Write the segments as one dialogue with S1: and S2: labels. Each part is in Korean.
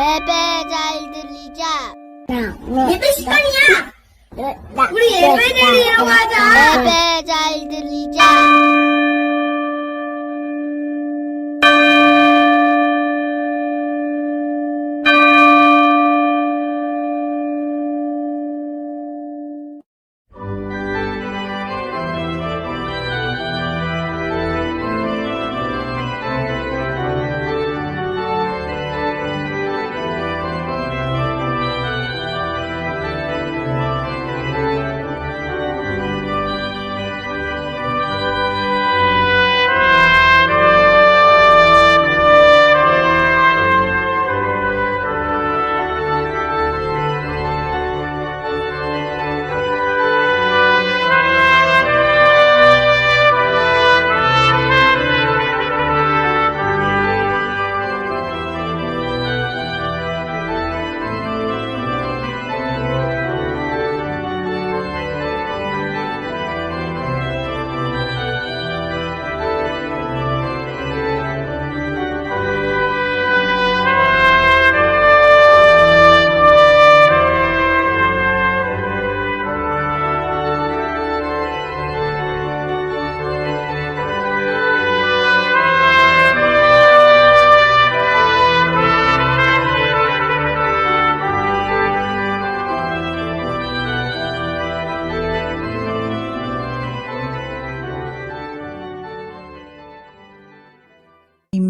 S1: 예배 잘 들리자.
S2: 예배 시간이야. 우리 예배 드리러 가자.
S1: 예배 잘 들리자.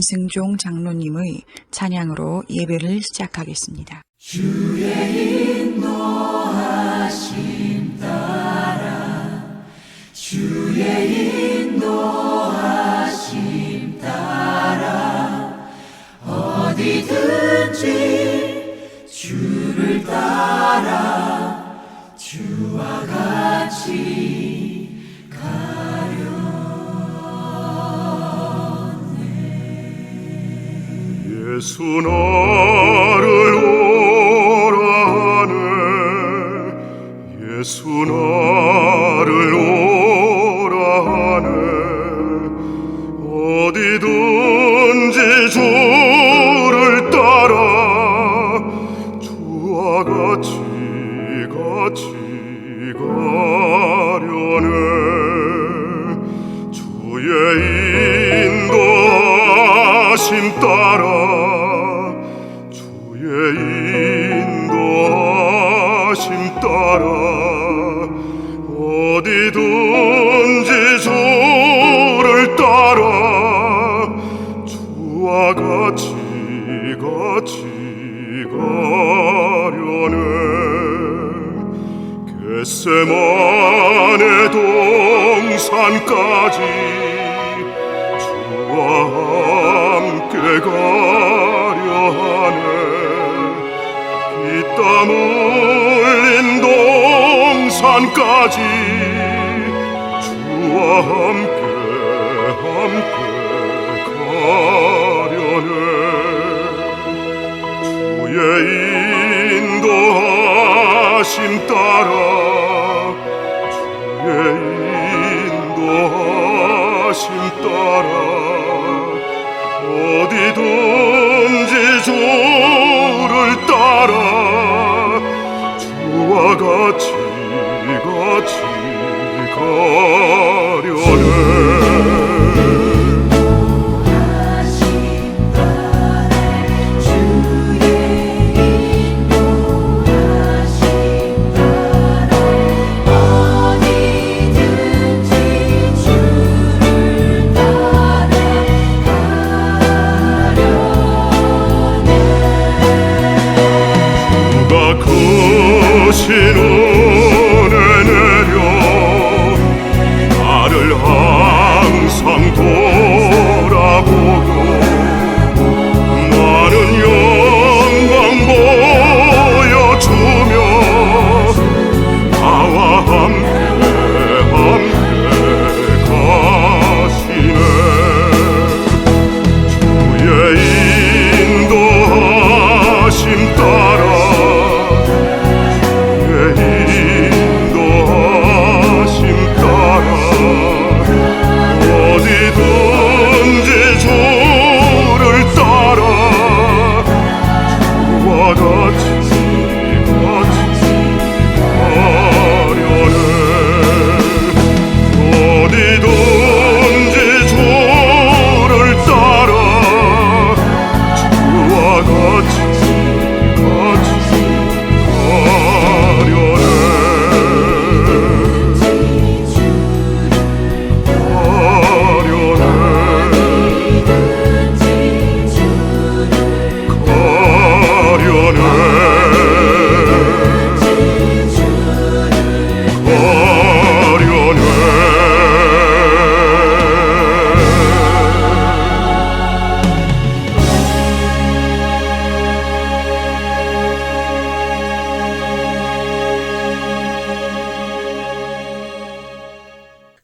S3: 임승종 장로님의 찬양으로 예배를 시작하겠습니다.
S4: 주의 인도하심 따라 주의 인도하심 따라 어디든지 주를 따라 주와 같이
S5: 예수 나를 오라 하네 예수 나를 오라 하네 어디든지 주를 따라 주와 같이 가려네 주의 인도하심 따라 인도하심 따라 어디든지 주를 따라 주와 같이 가려네 겟세마네 동산까지 주와 함께 가려 하네 땀 흘린 동산까지 주와 함께 가려네 주의 인도하심 따라 주의 인도하심 따라 어디든지 주를 따라 주와 같이 가려네 크신 은혜 내려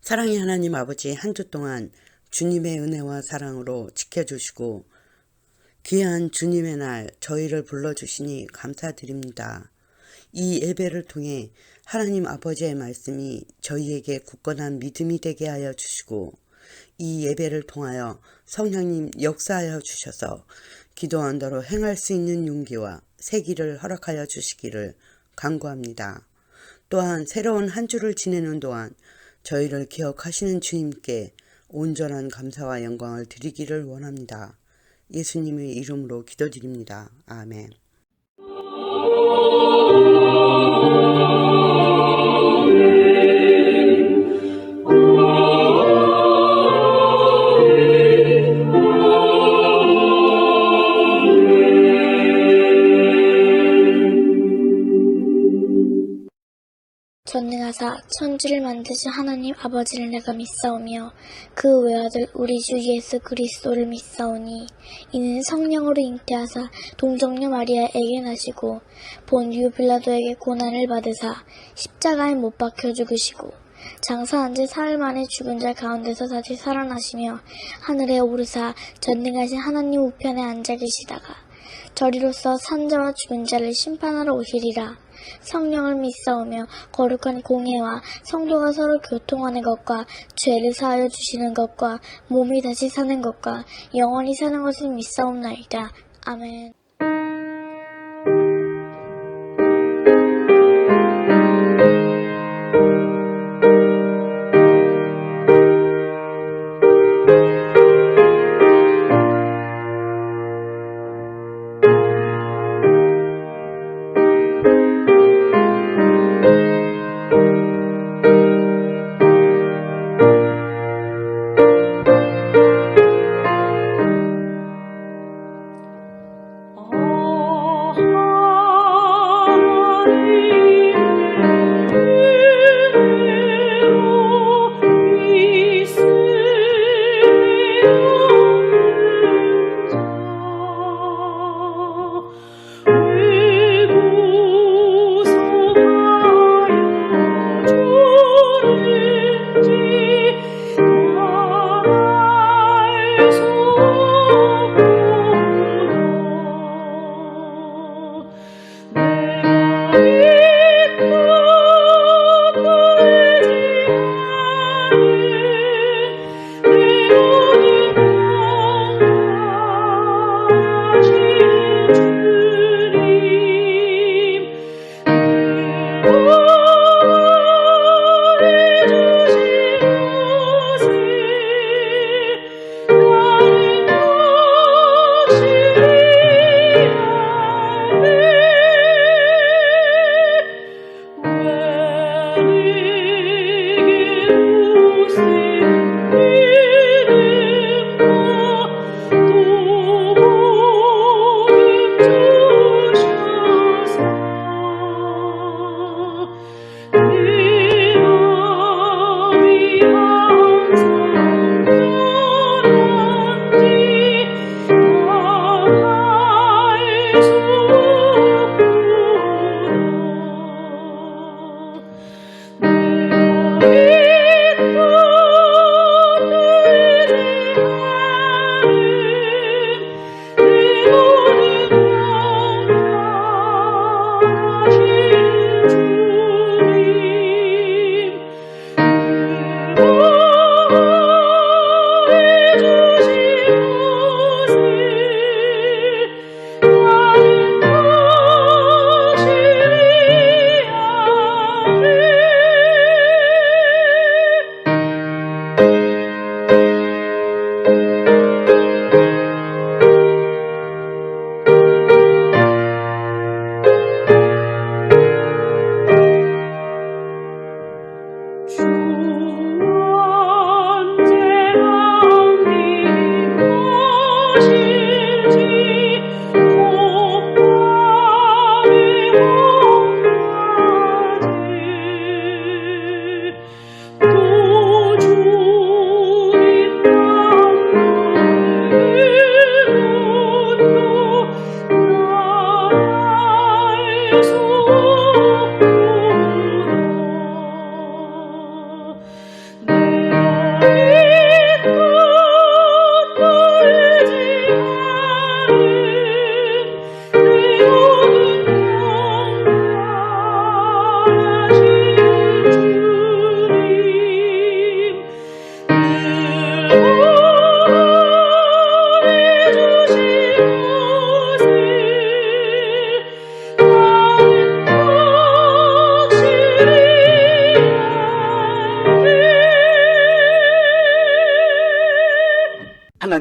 S6: 사랑의 하나님 아버지, 한 주 동안 주님의 은혜와 사랑으로 지켜주시고 귀한 주님의 날 저희를 불러주시니 감사드립니다. 이 예배를 통해 하나님 아버지의 말씀이 저희에게 굳건한 믿음이 되게 하여 주시고 이 예배를 통하여 성령님 역사하여 주셔서 기도한 대로 행할 수 있는 용기와 세기를 허락하여 주시기를 간구합니다. 또한 새로운 한 주를 지내는 동안 저희를 기억하시는 주님께 온전한 감사와 영광을 드리기를 원합니다. 예수님의 이름으로 기도드립니다. 아멘.
S7: 전능하사 천지를 만드신 하나님 아버지를 내가 믿사오며 그 외아들 우리 주 예수 그리스도를 믿사오니 이는 성령으로 잉태하사 동정녀 마리아에게 나시고 본유 빌라도에게 고난을 받으사 십자가에 못 박혀 죽으시고 장사한 지 사흘 만에 죽은 자 가운데서 다시 살아나시며 하늘에 오르사 전능하신 하나님 우편에 앉아 계시다가 저리로서 산자와 죽은 자를 심판하러 오시리라. 성령을 믿사오며 거룩한 공예와 성도가 서로 교통하는 것과 죄를 사하여 주시는 것과 몸이 다시 사는 것과 영원히 사는 것을 믿사옵나이다. 아멘.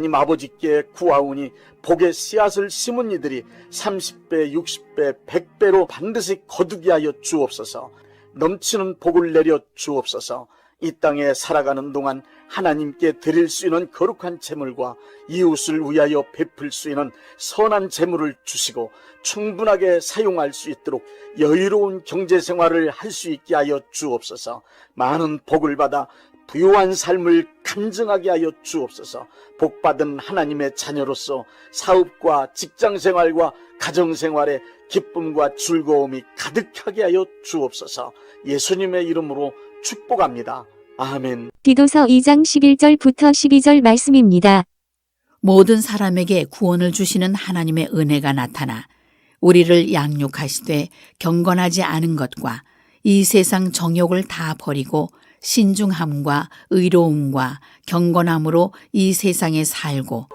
S8: 하나님 아버지께 구하오니 복의 씨앗을 심은 이들이 30배, 60배, 100배로 반드시 거두게 하여 주옵소서. 넘치는 복을 내려 주옵소서. 이 땅에 살아가는 동안 하나님께 드릴 수 있는 거룩한 재물과 이웃을 위하여 베풀 수 있는 선한 재물을 주시고 충분하게 사용할 수 있도록 여유로운 경제생활을 할 수 있게 하여 주옵소서. 많은 복을 받아 부유한 삶을 간증하게 하여 주옵소서. 복받은 하나님의 자녀로서 사업과 직장생활과 가정생활에 기쁨과 즐거움이 가득하게 하여 주옵소서. 예수님의 이름으로 축복합니다. 아멘.
S9: 디도서 2장 11절부터 12절 말씀입니다.
S10: 모든 사람에게 구원을 주시는 하나님의 은혜가 나타나 우리를 양육하시되 경건하지 않은 것과 이 세상 정욕을 다 버리고 신중함과 의로움과 경건함으로 이 세상에 살고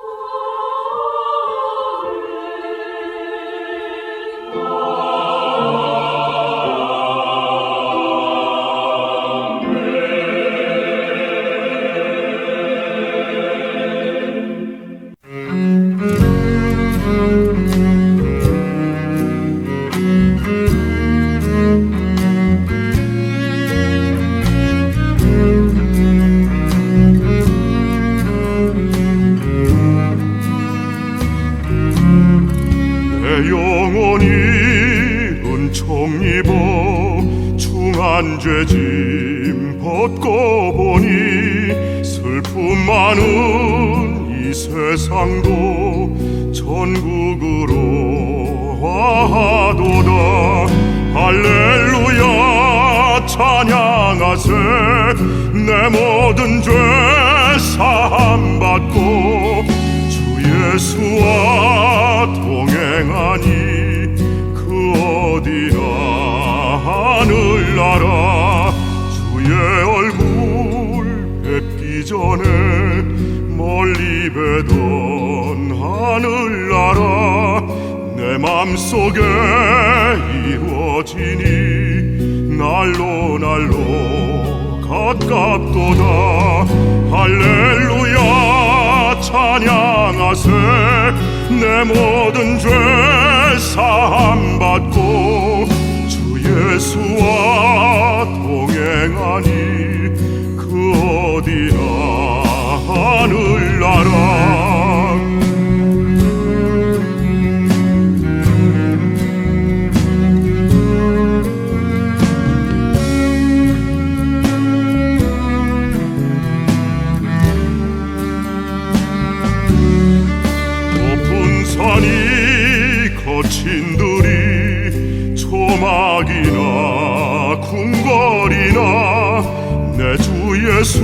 S5: 죄짐 벗고 보니 슬픔 많은 이 세상도 천국으로 화하도다. 할렐루야 찬양하세. 내 모든 죄 사함 받고 주 예수와 동행하니 그 어디나 하늘나라. 주의 얼굴 뵙기 전에 멀리 뵈던 하늘나라. 내 맘속에 이루어지니 날로 날로 가깝도다. 할렐루야 찬양하세. 내 모든 죄 사함 받고 예수와 동행하니 그 어디나 하늘나라. 높은 산이 거친 들이 조막이나 궁궐이나 내 주 예수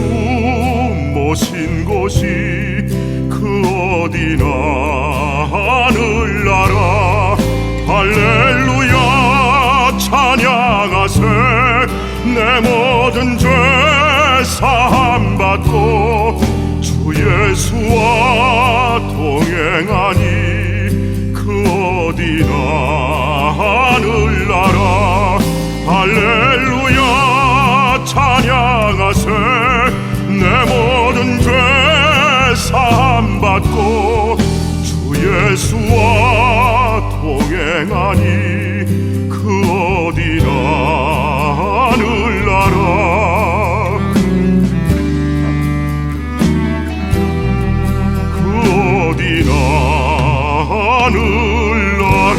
S5: 모신 곳이 그 어디나 하늘나라. 할렐루야 찬양하세. 내 모든 죄 사함 받고 주 예수와 동행하니 그 어디나 하늘나라. 할렐루야 찬양하세. 내 모든 죄 사함 받고 주 예수와 동행하니 그 어디나 하늘나라. 그 어디나 하늘나라.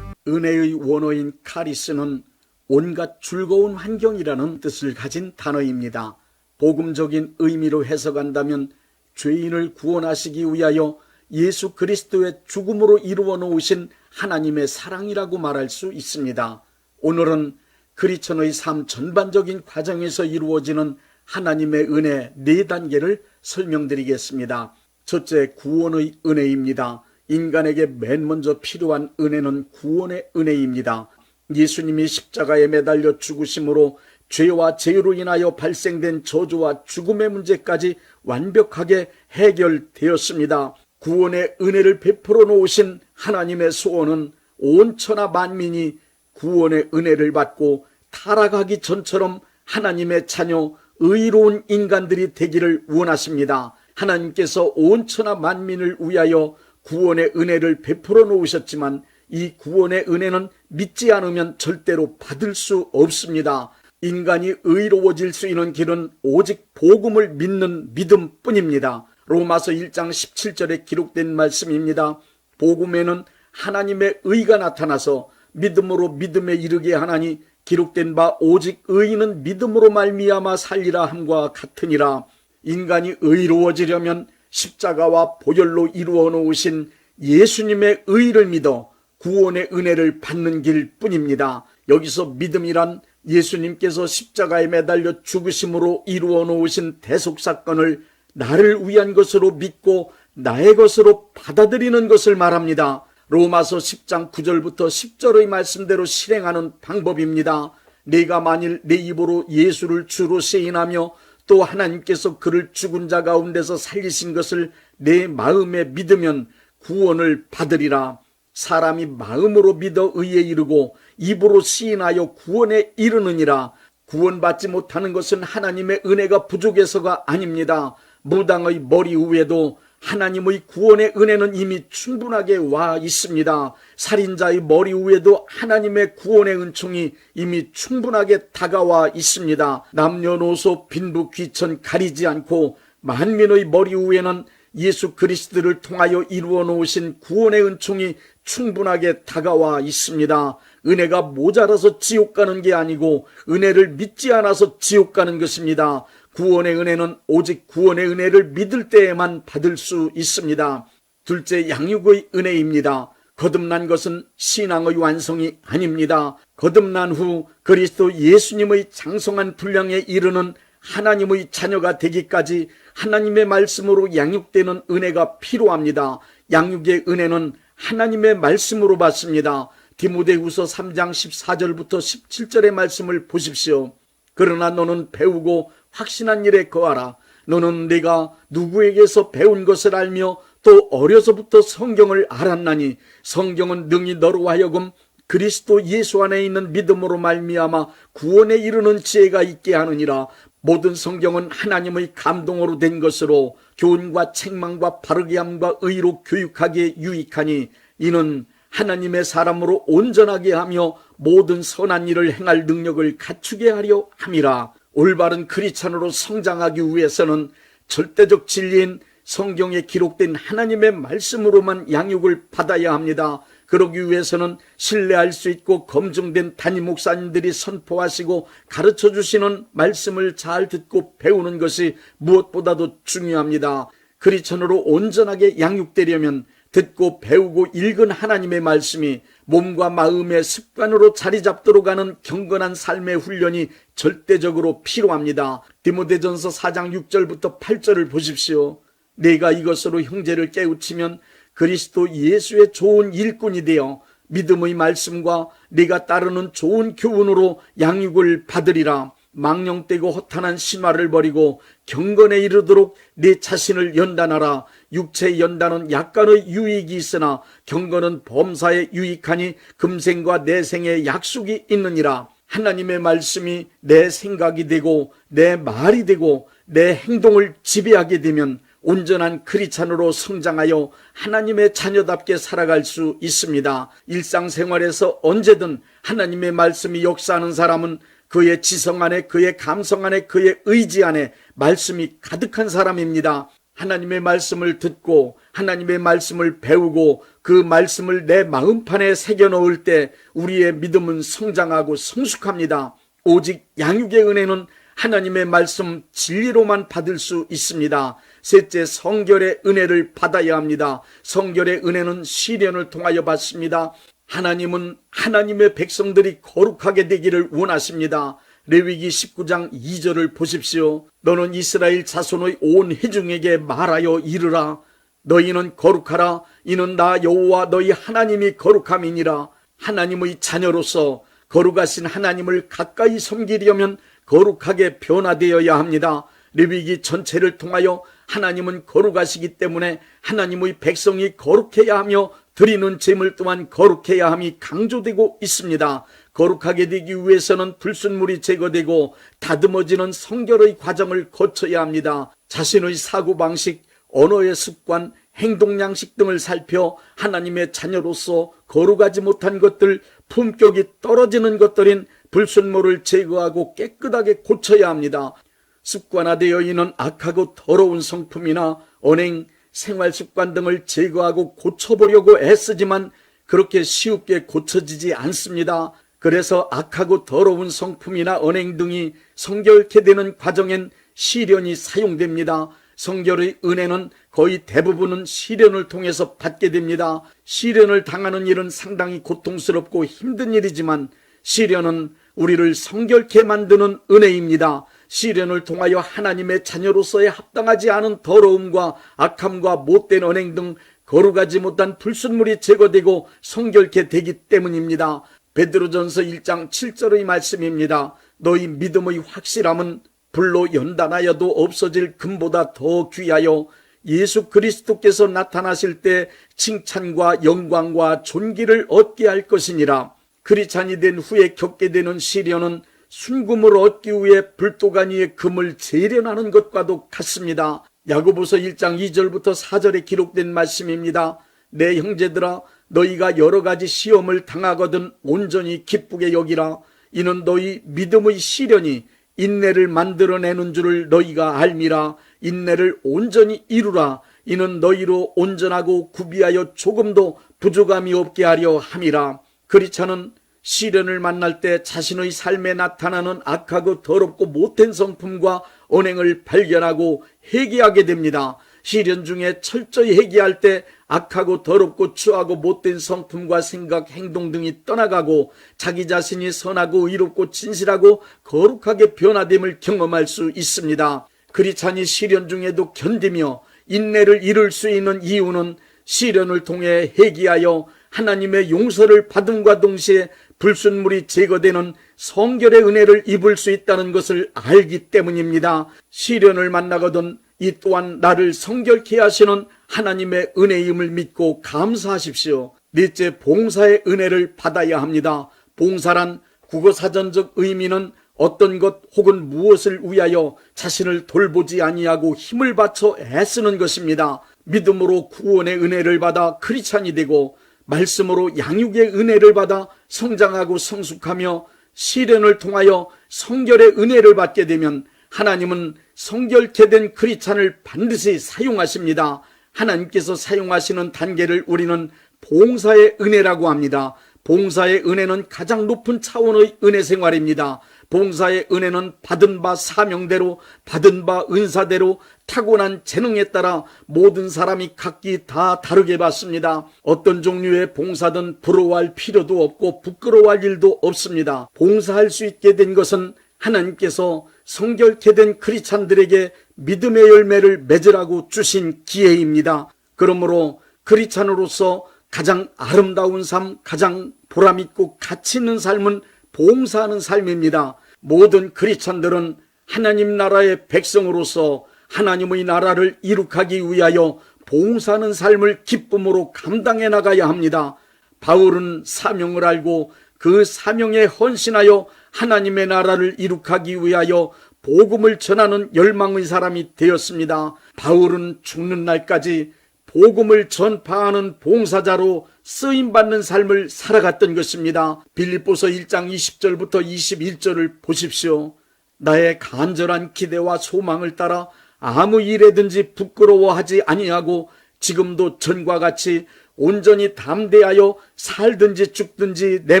S8: 은혜의 원어인 카리스는 온갖 즐거운 환경이라는 뜻을 가진 단어입니다. 복음적인 의미로 해석한다면 죄인을 구원하시기 위하여 예수 그리스도의 죽음으로 이루어 놓으신 하나님의 사랑이라고 말할 수 있습니다. 오늘은 크리스천의 삶 전반적인 과정에서 이루어지는 하나님의 은혜 4단계를 설명드리겠습니다. 첫째, 구원의 은혜입니다. 인간에게 맨 먼저 필요한 은혜는 구원의 은혜입니다. 예수님이 십자가에 매달려 죽으심으로 죄와 죄로 인하여 발생된 저주와 죽음의 문제까지 완벽하게 해결되었습니다. 구원의 은혜를 베풀어 놓으신 하나님의 소원은 온 천하 만민이 구원의 은혜를 받고 타락하기 전처럼 하나님의 자녀 의로운 인간들이 되기를 원하십니다. 하나님께서 온 천하 만민을 위하여 구원의 은혜를 베풀어 놓으셨지만 이 구원의 은혜는 믿지 않으면 절대로 받을 수 없습니다. 인간이 의로워질 수 있는 길은 오직 복음을 믿는 믿음뿐입니다. 로마서 1장 17절에 기록된 말씀입니다. 복음에는 하나님의 의가 나타나서 믿음으로 믿음에 이르게 하나니 기록된 바 오직 의인은 믿음으로 말미암아 살리라 함과 같으니라. 인간이 의로워지려면 십자가와 보혈로 이루어 놓으신 예수님의 의를 믿어 구원의 은혜를 받는 길뿐입니다. 여기서 믿음이란 예수님께서 십자가에 매달려 죽으심으로 이루어 놓으신 대속사건을 나를 위한 것으로 믿고 나의 것으로 받아들이는 것을 말합니다. 로마서 10장 9절부터 10절의 말씀대로 실행하는 방법입니다. 내가 만일 내 입으로 예수를 주로 시인하며 또 하나님께서 그를 죽은 자 가운데서 살리신 것을 내 마음에 믿으면 구원을 받으리라. 사람이 마음으로 믿어 의에 이르고 입으로 시인하여 구원에 이르느니라. 구원받지 못하는 것은 하나님의 은혜가 부족해서가 아닙니다. 무당의 머리 위에도 하나님의 구원의 은혜는 이미 충분하게 와 있습니다. 살인자의 머리 위에도 하나님의 구원의 은총이 이미 충분하게 다가와 있습니다. 남녀노소 빈부 귀천 가리지 않고 만민의 머리 위에는 예수 그리스도를 통하여 이루어 놓으신 구원의 은총이 충분하게 다가와 있습니다. 은혜가 모자라서 지옥 가는 게 아니고 은혜를 믿지 않아서 지옥 가는 것입니다. 구원의 은혜는 오직 구원의 은혜를 믿을 때에만 받을 수 있습니다. 둘째, 양육의 은혜입니다. 거듭난 것은 신앙의 완성이 아닙니다. 거듭난 후 그리스도 예수님의 장성한 분량에 이르는 하나님의 자녀가 되기까지 하나님의 말씀으로 양육되는 은혜가 필요합니다. 양육의 은혜는 하나님의 말씀으로 받습니다. 디모데후서 3장 14절부터 17절의 말씀을 보십시오. 그러나 너는 배우고 확신한 일에 거하라. 너는 네가 누구에게서 배운 것을 알며 또 어려서부터 성경을 알았나니 성경은 능히 너로 하여금 그리스도 예수 안에 있는 믿음으로 말미암아 구원에 이르는 지혜가 있게 하느니라. 모든 성경은 하나님의 감동으로 된 것으로 교훈과 책망과 바르게 함과 의로 교육하기에 유익하니 이는 하나님의 사람으로 온전하게 하며 모든 선한 일을 행할 능력을 갖추게 하려 함이라. 올바른 크리스찬으로 성장하기 위해서는 절대적 진리인 성경에 기록된 하나님의 말씀으로만 양육을 받아야 합니다. 그러기 위해서는 신뢰할 수 있고 검증된 담임 목사님들이 선포하시고 가르쳐 주시는 말씀을 잘 듣고 배우는 것이 무엇보다도 중요합니다. 크리스천으로 온전하게 양육되려면 듣고 배우고 읽은 하나님의 말씀이 몸과 마음의 습관으로 자리 잡도록 하는 경건한 삶의 훈련이 절대적으로 필요합니다. 디모데전서 4장 6절부터 8절을 보십시오. 내가 이것으로 형제를 깨우치면 그리스도 예수의 좋은 일꾼이 되어 믿음의 말씀과 네가 따르는 좋은 교훈으로 양육을 받으리라. 망령되고 허탄한 신화를 버리고 경건에 이르도록 네 자신을 연단하라. 육체의 연단은 약간의 유익이 있으나 경건은 범사에 유익하니 금생과 내생에 약속이 있느니라. 하나님의 말씀이 내 생각이 되고 내 말이 되고 내 행동을 지배하게 되면 온전한 크리스찬으로 성장하여 하나님의 자녀답게 살아갈 수 있습니다. 일상생활에서 언제든 하나님의 말씀이 역사하는 사람은 그의 지성 안에, 그의 감성 안에, 그의 의지 안에 말씀이 가득한 사람입니다. 하나님의 말씀을 듣고 하나님의 말씀을 배우고 그 말씀을 내 마음판에 새겨넣을 때 우리의 믿음은 성장하고 성숙합니다. 오직 양육의 은혜는 하나님의 말씀 진리로만 받을 수 있습니다. 셋째, 성결의 은혜를 받아야 합니다. 성결의 은혜는 시련을 통하여 받습니다. 하나님은 하나님의 백성들이 거룩하게 되기를 원하십니다. 레위기 19장 2절을 보십시오. 너는 이스라엘 자손의 온 회중에게 말하여 이르라. 너희는 거룩하라. 이는 나 여호와 너희 하나님이 거룩함이니라. 하나님의 자녀로서 거룩하신 하나님을 가까이 섬기려면 거룩하게 변화되어야 합니다. 레위기 전체를 통하여 하나님은 거룩하시기 때문에 하나님의 백성이 거룩해야 하며 드리는 제물 또한 거룩해야 함이 강조되고 있습니다. 거룩하게 되기 위해서는 불순물이 제거되고 다듬어지는 성결의 과정을 거쳐야 합니다. 자신의 사고방식, 언어의 습관, 행동 양식 등을 살펴 하나님의 자녀로서 거룩하지 못한 것들, 품격이 떨어지는 것들인 불순물을 제거하고 깨끗하게 고쳐야 합니다. 습관화되어 있는 악하고 더러운 성품이나 언행, 생활습관 등을 제거하고 고쳐보려고 애쓰지만 그렇게 쉽게 고쳐지지 않습니다. 그래서 악하고 더러운 성품이나 언행 등이 성결케 되는 과정엔 시련이 사용됩니다. 성결의 은혜는 거의 대부분은 시련을 통해서 받게 됩니다. 시련을 당하는 일은 상당히 고통스럽고 힘든 일이지만 시련은 우리를 성결케 만드는 은혜입니다. 시련을 통하여 하나님의 자녀로서의 합당하지 않은 더러움과 악함과 못된 언행 등 거룩하지 못한 불순물이 제거되고 성결케 되기 때문입니다. 베드로전서 1장 7절의 말씀입니다. 너희 믿음의 확실함은 불로 연단하여도 없어질 금보다 더 귀하여 예수 그리스도께서 나타나실 때 칭찬과 영광과 존귀를 얻게 할 것이니라. 크리스찬이 된 후에 겪게 되는 시련은 순금을 얻기 위해 불도간 위에 금을 재련하는 것과도 같습니다. 야고보서 1장 2절부터 4절에 기록된 말씀입니다. 내 형제들아, 너희가 여러 가지 시험을 당하거든 온전히 기쁘게 여기라. 이는 너희 믿음의 시련이 인내를 만들어내는 줄을 너희가 알미라. 인내를 온전히 이루라. 이는 너희로 온전하고 구비하여 조금도 부족함이 없게 하려 함이라. 크리스찬은 시련을 만날 때 자신의 삶에 나타나는 악하고 더럽고 못된 성품과 언행을 발견하고 회개하게 됩니다. 시련 중에 철저히 회개할 때 악하고 더럽고 추하고 못된 성품과 생각, 행동 등이 떠나가고 자기 자신이 선하고 의롭고 진실하고 거룩하게 변화됨을 경험할 수 있습니다. 크리스찬이 시련 중에도 견디며 인내를 이룰 수 있는 이유는 시련을 통해 회개하여 하나님의 용서를 받음과 동시에 불순물이 제거되는 성결의 은혜를 입을 수 있다는 것을 알기 때문입니다. 시련을 만나거든 이 또한 나를 성결케 하시는 하나님의 은혜임을 믿고 감사하십시오. 넷째, 봉사의 은혜를 받아야 합니다. 봉사란 국어사전적 의미는 어떤 것 혹은 무엇을 위하여 자신을 돌보지 아니하고 힘을 바쳐 애쓰는 것입니다. 믿음으로 구원의 은혜를 받아 크리스찬이 되고 말씀으로 양육의 은혜를 받아 성장하고 성숙하며 시련을 통하여 성결의 은혜를 받게 되면 하나님은 성결케 된 크리스찬을 반드시 사용하십니다. 하나님께서 사용하시는 단계를 우리는 봉사의 은혜라고 합니다. 봉사의 은혜는 가장 높은 차원의 은혜 생활입니다. 봉사의 은혜는 받은 바 사명대로, 받은 바 은사대로 타고난 재능에 따라 모든 사람이 각기 다 다르게 받습니다. 어떤 종류의 봉사든 부러워할 필요도 없고 부끄러워할 일도 없습니다. 봉사할 수 있게 된 것은 하나님께서 성결케 된 크리스찬들에게 믿음의 열매를 맺으라고 주신 기회입니다. 그러므로 크리스찬으로서 가장 아름다운 삶, 가장 보람있고 가치 있는 삶은 봉사하는 삶입니다. 모든 크리스찬들은 하나님 나라의 백성으로서 하나님의 나라를 이룩하기 위하여 봉사하는 삶을 기쁨으로 감당해 나가야 합니다. 바울은 사명을 알고 그 사명에 헌신하여 하나님의 나라를 이룩하기 위하여 복음을 전하는 열망의 사람이 되었습니다. 바울은 죽는 날까지 복음을 전파하는 봉사자로 쓰임받는 삶을 살아갔던 것입니다. 빌립보서 1장 20절부터 21절을 보십시오. 나의 간절한 기대와 소망을 따라 아무 일에든지 부끄러워하지 아니하고 지금도 전과 같이 온전히 담대하여 살든지 죽든지 내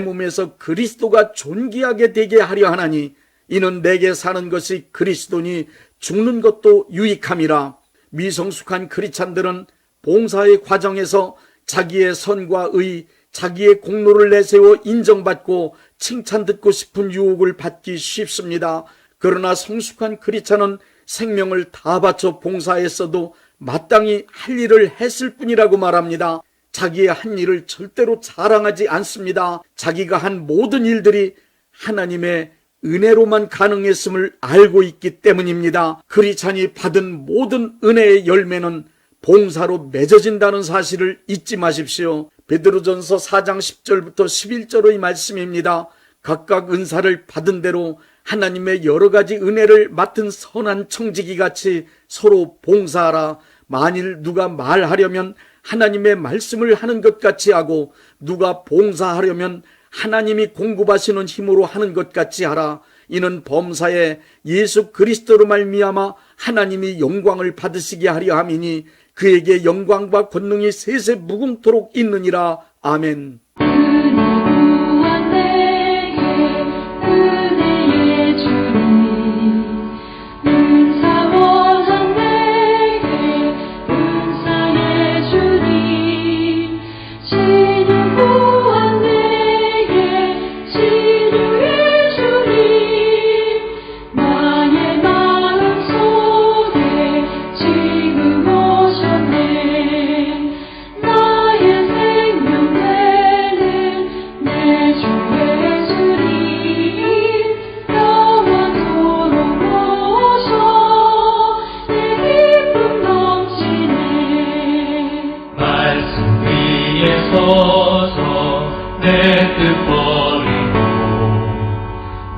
S8: 몸에서 그리스도가 존귀하게 되게 하려 하나니 이는 내게 사는 것이 그리스도니 죽는 것도 유익함이라. 미성숙한 크리스찬들은 봉사의 과정에서 자기의 선과 의, 자기의 공로를 내세워 인정받고 칭찬 듣고 싶은 유혹을 받기 쉽습니다. 그러나 성숙한 크리스찬은 생명을 다 바쳐 봉사했어도 마땅히 할 일을 했을 뿐이라고 말합니다. 자기의 한 일을 절대로 자랑하지 않습니다. 자기가 한 모든 일들이 하나님의 은혜로만 가능했음을 알고 있기 때문입니다. 크리스찬이 받은 모든 은혜의 열매는 봉사로 맺어진다는 사실을 잊지 마십시오. 베드로전서 4장 10절부터 11절의 말씀입니다. 각각 은사를 받은 대로 하나님의 여러 가지 은혜를 맡은 선한 청지기 같이 서로 봉사하라. 만일 누가 말하려면 하나님의 말씀을 하는 것 같이 하고 누가 봉사하려면 하나님이 공급하시는 힘으로 하는 것 같이 하라. 이는 범사에 예수 그리스도로 말미암아 하나님이 영광을 받으시게 하려 함이니 그에게 영광과 권능이 세세 무궁토록 있느니라. 아멘.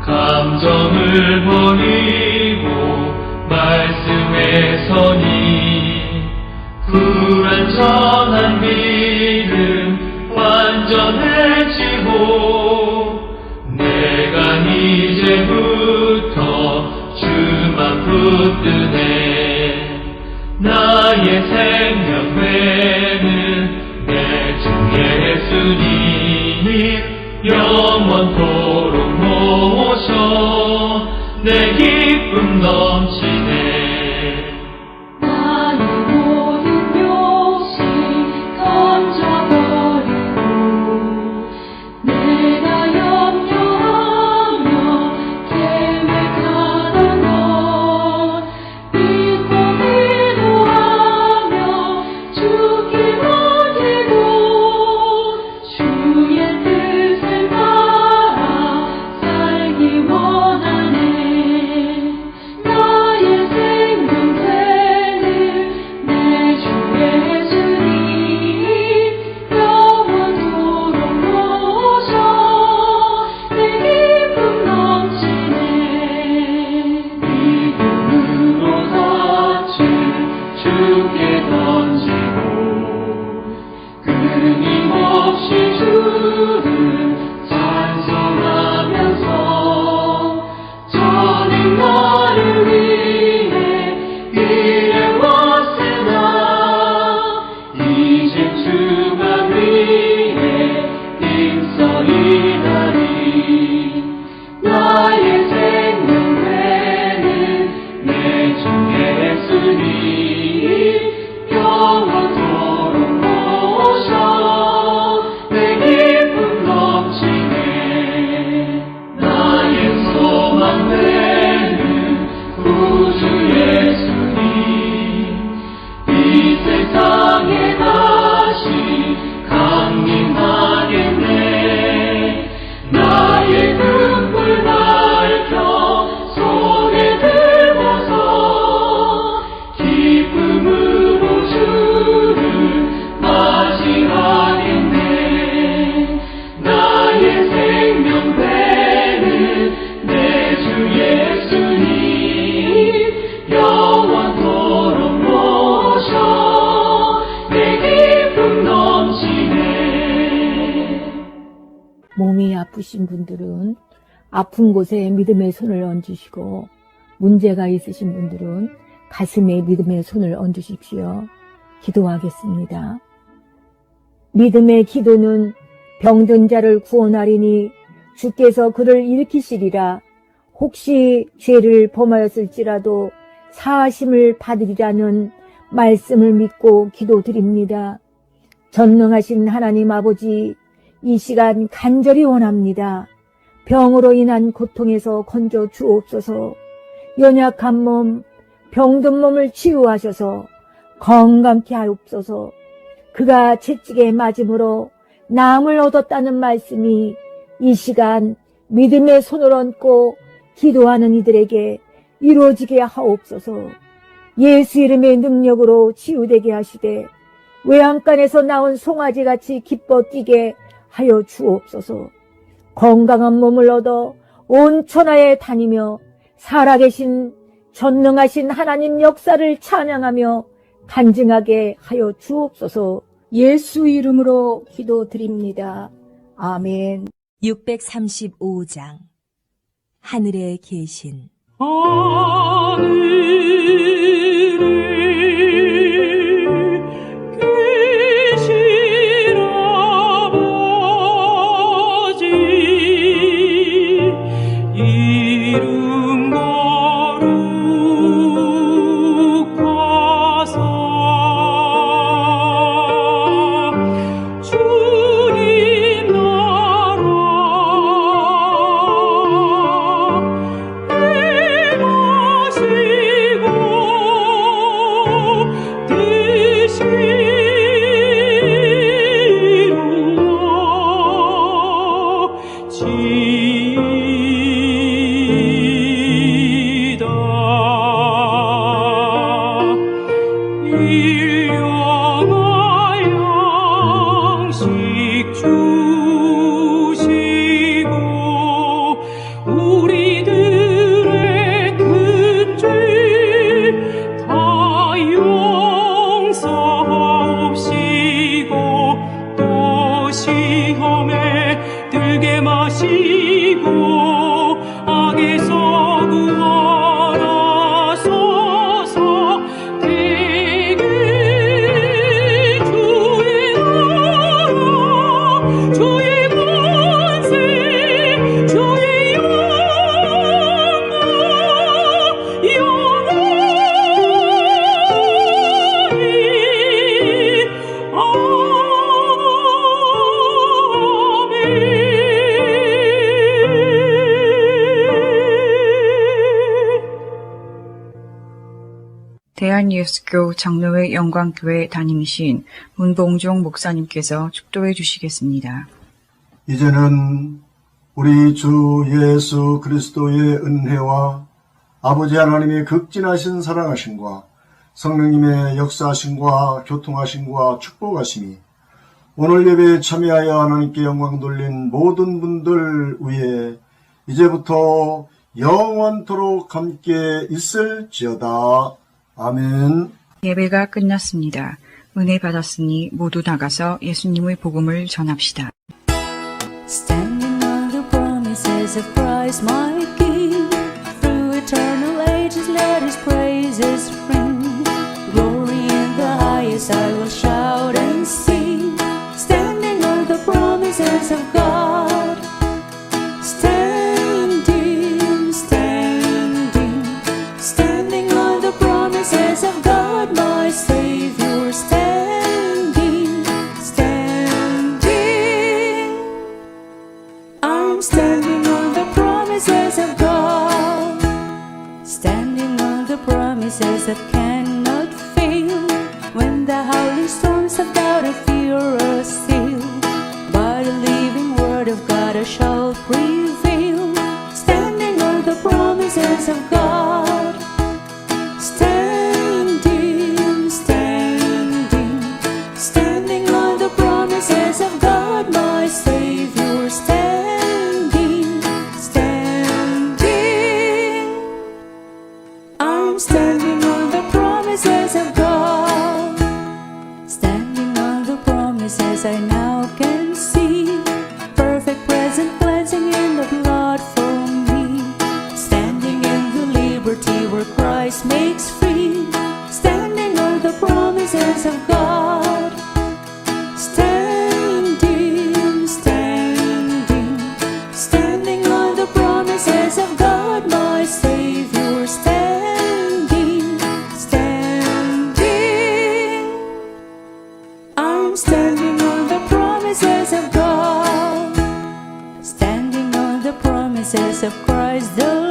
S4: 감정을 버리고 말씀에 서니 불완전한 믿음 완전해지고 내가 이제부터 주만 붙드네. 나의 생명 되는 내 주 예수님 영원토록 모셔 내 기쁨 넘치네. 나의 모든 욕심 던져버리고 내가 염려하며 계획하던 것 믿고 기도하며 주께 맡기고 주의 뜻을 따라 살기 원하네. 나의 생명 되는 내 주 예수님 영원토록 모셔 내 기쁨 넘치네. 믿음으로 덫을 주께 던지고 끊임없이 주를 찬송하면서 저는 너를 위해 일해왔으나 이제 주만 위해 힘써이다니. 나의 생명 되는 내 주 예수님 영원토록 모셔 내 기쁨 넘치네. 나의 소망 되는 구주 예수님 이 세상에 다시 강림하겠네. 나의 등불 밝혀 손에 들고서 기쁨으로 주를 맞이하겠네. 나의 생명 되는 내 주 예수님 영원토록 모셔 내 기쁨 넘치네.
S11: 몸이 아프신 분들은 아픈 곳에 믿음의 손을 얹으시고 문제가 있으신 분들은 가슴에 믿음의 손을 얹으십시오. 기도하겠습니다. 믿음의 기도는 병든 자를 구원하리니 주께서 그를 일으키시리라. 혹시 죄를 범하였을지라도 사하심을 받으리라는 말씀을 믿고 기도드립니다. 전능하신 하나님 아버지, 이 시간 간절히 원합니다. 병으로 인한 고통에서 건져 주옵소서. 연약한 몸, 병든 몸을 치유하셔서 건강케 하옵소서. 그가 채찍에 맞음으로 나음을 얻었다는 말씀이 이 시간 믿음의 손을 얹고 기도하는 이들에게 이루어지게 하옵소서. 예수 이름의 능력으로 치유되게 하시되 외양간에서 나온 송아지같이 기뻐 뛰게 하여 주옵소서. 건강한 몸을 얻어 온 천하에 다니며 살아계신 전능하신 하나님 역사를 찬양하며 간증하게 하여 주옵소서. 예수 이름으로 기도드립니다. 아멘.
S12: 635장 하늘에 계신
S3: 대한예수교 장로회 영광교회 담임이신 문봉종 목사님께서 축도해 주시겠습니다.
S13: 이제는 우리 주 예수 그리스도의 은혜와 아버지 하나님의 극진하신 사랑하심과 성령님의 역사하심과 교통하심과 축복하심이 오늘 예배에 참여하여 하나님께 영광 돌린 모든 분들 위에 이제부터 영원토록 함께 있을지어다. 아멘.
S3: 예배가 끝났습니다. 은혜 받았으니 모두 나가서 예수님의 복음을 전합시다.
S12: Standing on the promises of Christ my King, through eternal ages let His praises ring. Glory in the highest I will shout and sing, standing on the promises of God. Standing, standing, standing on the promises of God my Savior. Standing, standing, I'm standing on the promises of God, standing on the promises that cannot fail. When the howling storms of doubt and fear assail, by the living word of God I shall prevail. Standing on the promises of God, standing, standing, standing on the promises of God my Savior. Standing, standing, I'm standing on the promises of God, standing on the promises I now can see. Perfect present cleansing in the blood for me, standing in the liberty where Christ makes free. Standing on the promises of God, standing, standing, standing on the promises of God my Savior. Standing, standing, I'm standing on the promises of God, standing on the promises of Christ the